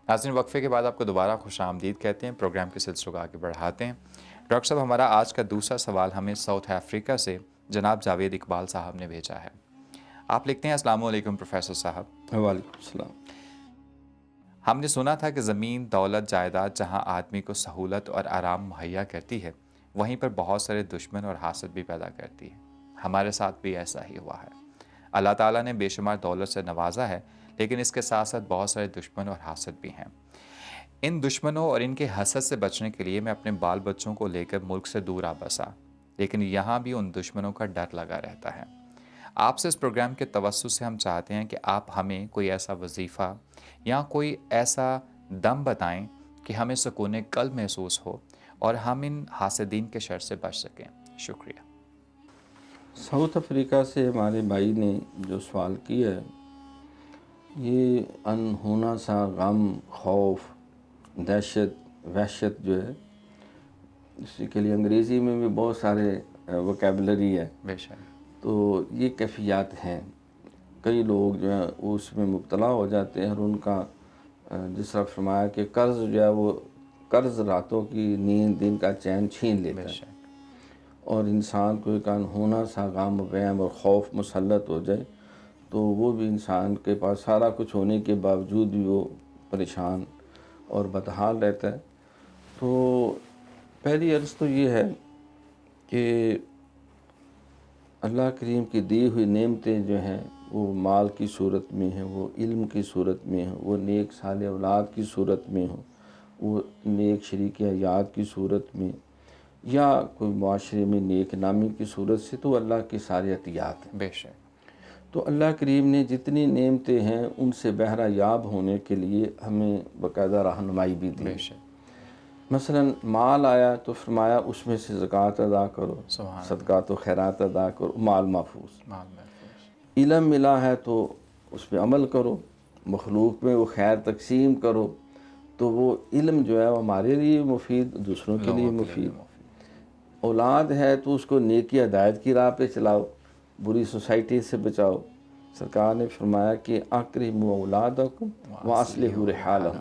ناظرین، وقفے کے بعد آپ کو دوبارہ خوش آمدید کہتے ہیں، پروگرام کے سلسلے کو آگے بڑھاتے ہیں۔ ڈاکٹر صاحب، ہمارا آج کا دوسرا سوال ہمیں ساؤتھ افریقہ سے جناب جاوید اقبال صاحب نے بھیجا ہے۔ آپ لکھتے ہیں: السلام علیکم پروفیسر صاحب۔ وعلیکم السلام۔ ہم نے سنا تھا کہ زمین، دولت، جائیداد جہاں آدمی کو سہولت اور آرام مہیا کرتی ہے، وہیں پر بہت سارے دشمن اور حاسد بھی پیدا کرتی ہے۔ ہمارے ساتھ بھی ایسا ہی ہوا ہے۔ اللہ تعالیٰ نے بے شمار دولت سے نوازا ہے، لیکن اس کے ساتھ ساتھ بہت سارے دشمن اور حاسد بھی ہیں۔ ان دشمنوں اور ان کے حسد سے بچنے کے لیے میں اپنے بال بچوں کو لے کر ملک سے دور آ بسا، لیکن یہاں بھی ان دشمنوں کا ڈر لگا رہتا ہے۔ آپ سے اس پروگرام کے توسط سے ہم چاہتے ہیں کہ آپ ہمیں کوئی ایسا وظیفہ یا کوئی ایسا دم بتائیں کہ ہمیں سکون قلب محسوس ہو اور ہم ان حاسدین کے شر سے بچ سکیں۔ شکریہ۔ ساؤتھ افریقہ سے ہمارے بھائی نے جو سوال کیا ہے، یہ انہونا سا غم، خوف، دہشت، وحشت جو ہے، اسی کے لیے انگریزی میں بھی بہت سارے ووکیبلری ہے، بے شک۔ تو یہ کیفیات ہیں۔ کئی لوگ جو ہیں اس میں مبتلا ہو جاتے ہیں، اور ان کا جس طرح فرمایا کہ قرض جو ہے وہ قرض راتوں کی نیند، دن کا چین چھین لیتا بے ہے، شک۔ اور انسان کو ایک انہونا سا غم، وہم اور خوف مسلط ہو جائے تو وہ بھی انسان کے پاس سارا کچھ ہونے کے باوجود بھی وہ پریشان اور بدحال رہتا ہے۔ تو پہلی عرض تو یہ ہے کہ اللہ کریم کی دی ہوئی نعمتیں جو ہیں وہ مال کی صورت میں ہیں، وہ علم کی صورت میں ہیں، وہ نیک صالح اولاد کی صورت میں ہوں، وہ نیک شریک حیات کی صورت میں، یا کوئی معاشرے میں نیک نامی کی صورت سے، تو اللہ کی ساری عطیات ہیں۔ بے شک۔ تو اللہ کریم نے جتنی نعمتیں ہیں ان سے بہرہ یاب ہونے کے لیے ہمیں باقاعدہ رہنمائی بھی دی۔ بے شک۔ مثلا مال آیا تو فرمایا اس میں سے زکوٰۃ ادا کرو، سبحان صدقات و خیرات ادا کرو، مال محفوظ۔ مال محفوظ۔ علم ملا ہے تو اس پہ عمل کرو، مخلوق میں وہ خیر تقسیم کرو، تو وہ علم جو ہے وہ ہمارے لیے مفید، دوسروں کے لیے لوگوں مفید۔ اولاد ہے تو اس کو نیکی ہدایت کی راہ پہ چلاؤ، بری سوسائٹی سے بچاؤ۔ سرکار نے فرمایا کہ اکرموا اولادکم واصلحوا رحالہم،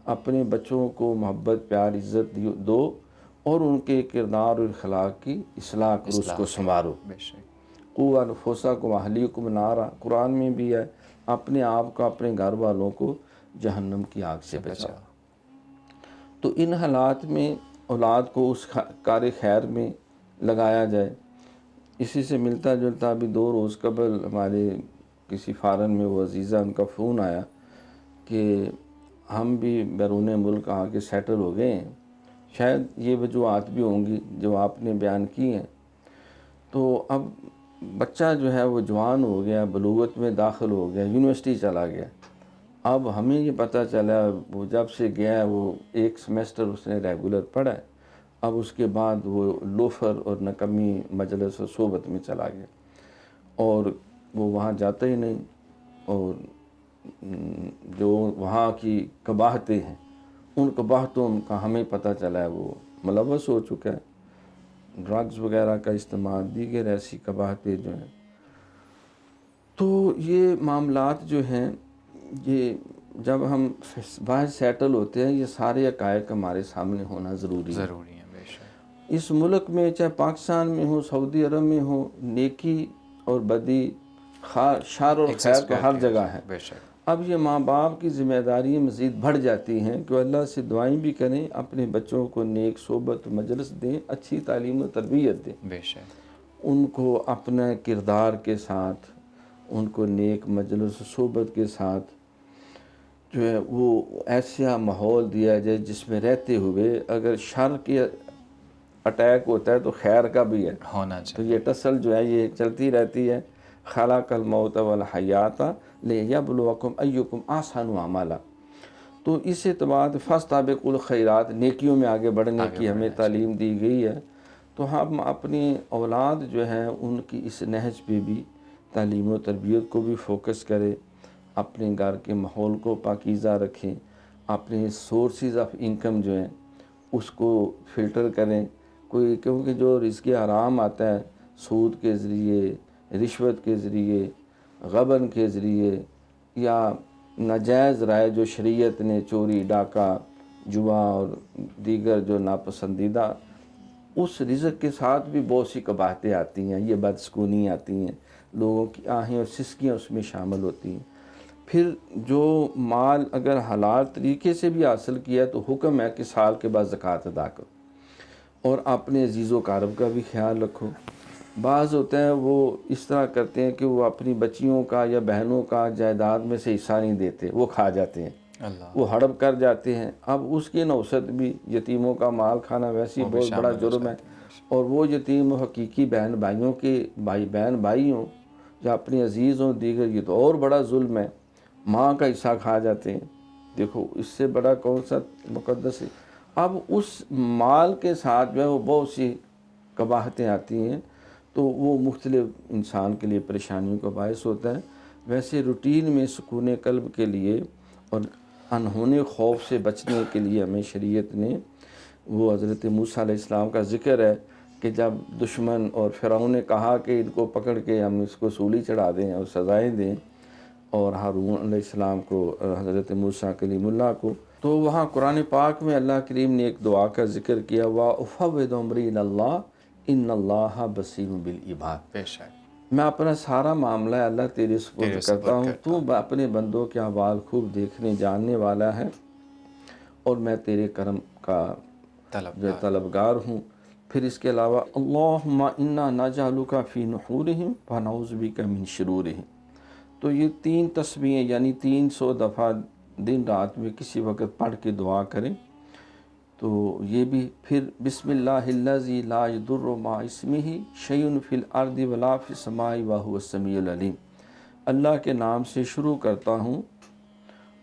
اپنے بچوں کو محبت، پیار، عزت دو، اور ان کے کردار اور اخلاق کی اصلاح کرو، اس کو سنوارو۔ بے شک۔ قوا انفسکم واہلیکم نارا، قرآن میں بھی ہے، اپنے آپ کو، اپنے گھر والوں کو جہنم کی آگ سے بچاؤ۔ تو ان حالات میں اولاد کو اس کار خیر میں لگایا جائے۔ اسی سے ملتا جلتا ابھی 2 روز قبل ہمارے کسی فارن میں وہ عزیزہ، ان کا فون آیا کہ ہم بھی بیرون ملک آ کے سیٹل ہو گئے ہیں، شاید یہ وجوہات بھی ہوں گی جو آپ نے بیان کی ہیں۔ تو اب بچہ جو ہے وہ جوان ہو گیا، بلوغت میں داخل ہو گیا، یونیورسٹی چلا گیا۔ اب ہمیں یہ پتہ چلا، وہ جب سے گیا ہے وہ 1 سیمیسٹر اس نے ریگولر پڑھا ہے، اب اس کے بعد وہ لوفر اور نکمی مجلس و صحبت میں چلا گیا، اور وہ وہاں جاتا ہی نہیں، اور جو وہاں کی قباحتیں ہیں ان قباحتوں کا ہمیں پتہ چلا ہے وہ ملوث ہو چکا ہے، ڈرگز وغیرہ کا استعمال، دیگر ایسی قباحتیں جو ہیں۔ تو یہ معاملات جو ہیں، یہ جب ہم باہر سیٹل ہوتے ہیں، یہ سارے حقائق ہمارے سامنے ہونا ضروری ہے۔ بے شک۔ اس ملک میں چاہے پاکستان میں ہو، سعودی عرب میں ہو، نیکی اور بدی، شر اور خیر تو ہر جگہ ہے۔ بے شک۔ اب یہ ماں باپ کی ذمہ داری مزید بڑھ جاتی ہیں کہ وہ اللہ سے دعائیں بھی کریں، اپنے بچوں کو نیک صحبت مجلس دیں، اچھی تعلیم و تربیت دیں، بے شک۔ ان کو اپنے کردار کے ساتھ، ان کو نیک مجلس و صحبت کے ساتھ جو ہے وہ ایسا ماحول دیا جائے جس میں رہتے ہوئے اگر شر کے اٹیک ہوتا ہے تو خیر کا بھی ہے، ہونا تو چاہیے۔ یہ ٹسل جو ہے یہ چلتی رہتی ہے۔ خلق الموت والحیات لیبلوکم ایکم احسن عملا، تو اس اعتبار فاستبقوا الخیرات، نیکیوں میں آگے بڑھنے کی ہمیں تعلیم دی گئی ہے۔ تو ہم اپنی اولاد جو ہے ان کی اس نہج پہ بھی، تعلیم و تربیت کو بھی فوکس کریں، اپنے گھر کے ماحول کو پاکیزہ رکھیں، اپنے سورسز آف انکم جو ہیں اس کو فلٹر کریں، کیونکہ جو رزق حرام آتا ہے سود کے ذریعے، رشوت کے ذریعے، غبن کے ذریعے، یا ناجائز رائے جو شریعت نے چوری ڈاکہ جوا اور دیگر جو ناپسندیدہ، اس رزق کے ساتھ بھی بہت سی قباحتیں آتی ہیں، یہ بدسکونی آتی ہیں، لوگوں کی آہیں اور سسکیاں اس میں شامل ہوتی ہیں۔ پھر جو مال اگر حلال طریقے سے بھی حاصل کیا ہے تو حکم ہے کہ سال کے بعد زکوٰۃ ادا کرو، اور اپنے عزیز و اقارب کا بھی خیال رکھو۔ بعض ہوتے ہیں وہ اس طرح کرتے ہیں کہ وہ اپنی بچیوں کا یا بہنوں کا جائیداد میں سے حصہ نہیں دیتے، وہ کھا جاتے ہیں، اللہ، وہ ہڑپ کر جاتے ہیں۔ اب اس کی نوست بھی، یتیموں کا مال کھانا ویسے ہی وہ بھی بہت بڑا شامل ہو جرم ہے، جاتے ہیں۔ اور وہ یتیم حقیقی بہن بھائیوں کے بہن بھائی ہوں یا اپنے عزیز ہوں دیگر، یہ تو اور بڑا ظلم ہے، ماں کا حصہ کھا جاتے ہیں۔ دیکھو اس سے بڑا کون سا مقدس ہے۔ اب اس مال کے ساتھ جو ہے وہ بہت سی قباحتیں آتی ہیں، تو وہ مختلف انسان کے لیے پریشانیوں کا باعث ہوتا ہے۔ ویسے روٹین میں سکون قلب کے لیے اور انہونے خوف سے بچنے کے لیے ہمیں شریعت نے وہ حضرت موسیٰ علیہ السلام کا ذکر ہے کہ جب دشمن اور فرعون نے کہا کہ ان کو پکڑ کے ہم اس کو سولی چڑھا دیں اور سزائیں دیں، اور ہارون علیہ السلام کو، حضرت موسیٰ کلیم اللہ کو، تو وہاں قرآن پاک میں اللہ کریم نے ایک دعا کا ذکر کیا، وَأُفَوِّضُ أَمْرِي إِلَى اللَّهِ إِنَّ اللَّهَ بَصِيرٌ بِالْعِبَادِ، بے شک، میں اپنا سارا معاملہ اللہ تیرے سپرد تیرے کرتا سپرد ہوں، تو اپنے بندوں کے احوال خوب دیکھنے جاننے والا ہے، اور میں تیرے کرم کا جو طلبگار ہوں۔ پھر اس کے علاوہ اللہم انا نجعلک فی نحورہم ونعوذ بک من شرورہم، تو یہ 3 تسبیحیں یعنی 300 دفعہ دن رات میں کسی وقت پڑھ کے دعا کریں، تو یہ بھی۔ پھر بسم اللہ الذی لا یضر مع اسمہ شیء فی الارض ولا فی السماء وہو السمیع العلیم، اللہ کے نام سے شروع کرتا ہوں،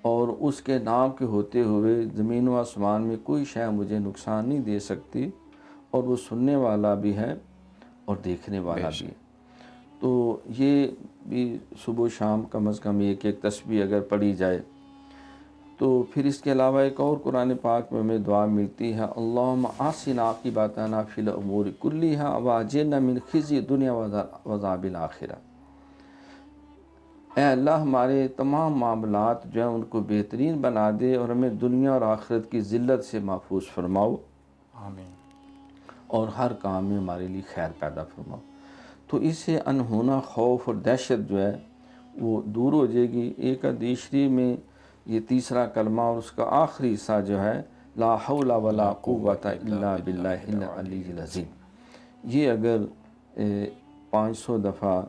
اور اس کے نام کے ہوتے ہوئے زمین و آسمان میں کوئی شے مجھے نقصان نہیں دے سکتی، اور وہ سننے والا بھی ہے اور دیکھنے والا بھی ہے۔ تو یہ بھی صبح و شام کم از کم ایک تسبیح اگر پڑھی جائے تو پھر اس کے علاوہ ایک اور قرآن پاک میں ہمیں دعا ملتی ہے، اللہم احسن عاقبتنا فی الامور کلھا واجرنا من خزی الدنیا وعذاب الآخرہ، اے اللہ ہمارے تمام معاملات جو ہیں ان کو بہترین بنا دے، اور ہمیں دنیا اور آخرت کی ذلت سے محفوظ فرماؤ، آمین، اور ہر کام میں ہمارے لیے خیر پیدا فرماؤ۔ تو اس سے انہونا خوف اور دہشت جو ہے وہ دور ہو جائے گی۔ ایک حدیث شریف میں یہ تیسرا کلمہ اور اس کا آخری حصہ جو ہے لا حول ولا قوت الا باللہ العلی العظیم، یہ اگر 500 دفعہ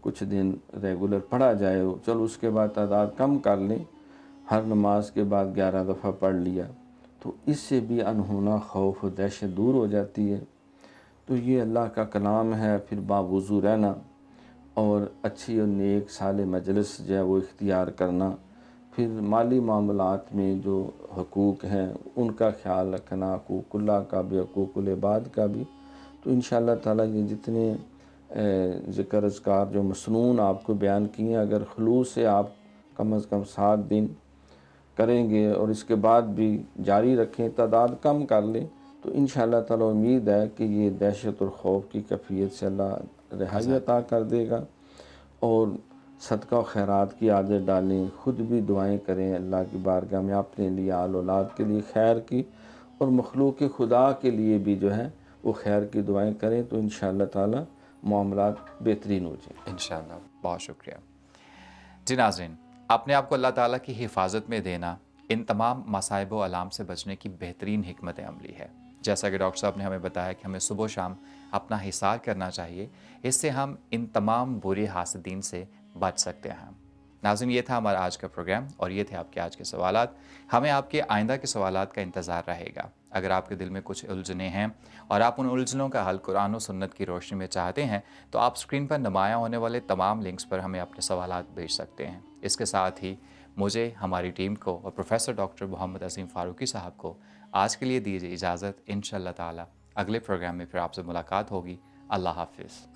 کچھ دن ریگولر پڑھا جائے، چلو اس کے بعد تعداد کم کر لیں، ہر نماز کے بعد 11 دفعہ پڑھ لیا، تو اس سے بھی انہونا خوف و دہشت دور ہو جاتی ہے۔ تو یہ اللہ کا کلام ہے۔ پھر باوضو رہنا اور اچھی اور نیک صالح مجلس جو ہے وہ اختیار کرنا، پھر مالی معاملات میں جو حقوق ہیں ان کا خیال رکھنا، حقوق اللہ کا بھی حقوق العباد کا بھی۔ تو انشاءاللہ تعالیٰ یہ جتنے ذکر اذکار جو مسنون آپ کو بیان کیے ہیں، اگر خلوص سے آپ کم از کم 7 دن کریں گے اور اس کے بعد بھی جاری رکھیں، تعداد کم کر لیں، تو انشاءاللہ تعالیٰ امید ہے کہ یہ دہشت اور خوف کی کیفیت سے اللہ رہائی عطا کر دے گا۔ اور صدقہ و خیرات کی عادت ڈالیں، خود بھی دعائیں کریں اللہ کی بارگاہ میں اپنے لیے، آل اولاد کے لیے خیر کی، اور مخلوق خدا کے لیے بھی جو ہے وہ خیر کی دعائیں کریں، تو انشاءاللہ تعالیٰ معاملات بہترین ہو جائیں۔ انشاءاللہ، بہت شکریہ۔ جی ناظرین، اپنے آپ کو اللہ تعالیٰ کی حفاظت میں دینا ان تمام مصائب و علام سے بچنے کی بہترین حکمت عملی ہے۔ جیسا کہ ڈاکٹر صاحب نے ہمیں بتایا کہ ہمیں صبح و شام اپنا حصار کرنا چاہیے، اس سے ہم ان تمام برے حاسدین سے بچ سکتے ہیں۔ ناظرین، یہ تھا ہمارا آج کا پروگرام، اور یہ تھے آپ کے آج کے سوالات۔ ہمیں آپ کے آئندہ کے سوالات کا انتظار رہے گا۔ اگر آپ کے دل میں کچھ الجھنیں ہیں اور آپ ان الجھنوں کا حل قرآن و سنت کی روشنی میں چاہتے ہیں، تو آپ اسکرین پر نمایاں ہونے والے تمام لنکس پر ہمیں اپنے سوالات بھیج سکتے ہیں۔ اس کے ساتھ ہی مجھے، ہماری ٹیم کو اور پروفیسر ڈاکٹر محمد عظیم فاروقی صاحب کو آج کے لیے دیجیے اجازت۔ انشاءاللہ تعالی اگلے پروگرام میں پھر آپ سے ملاقات ہوگی۔ اللہ حافظ۔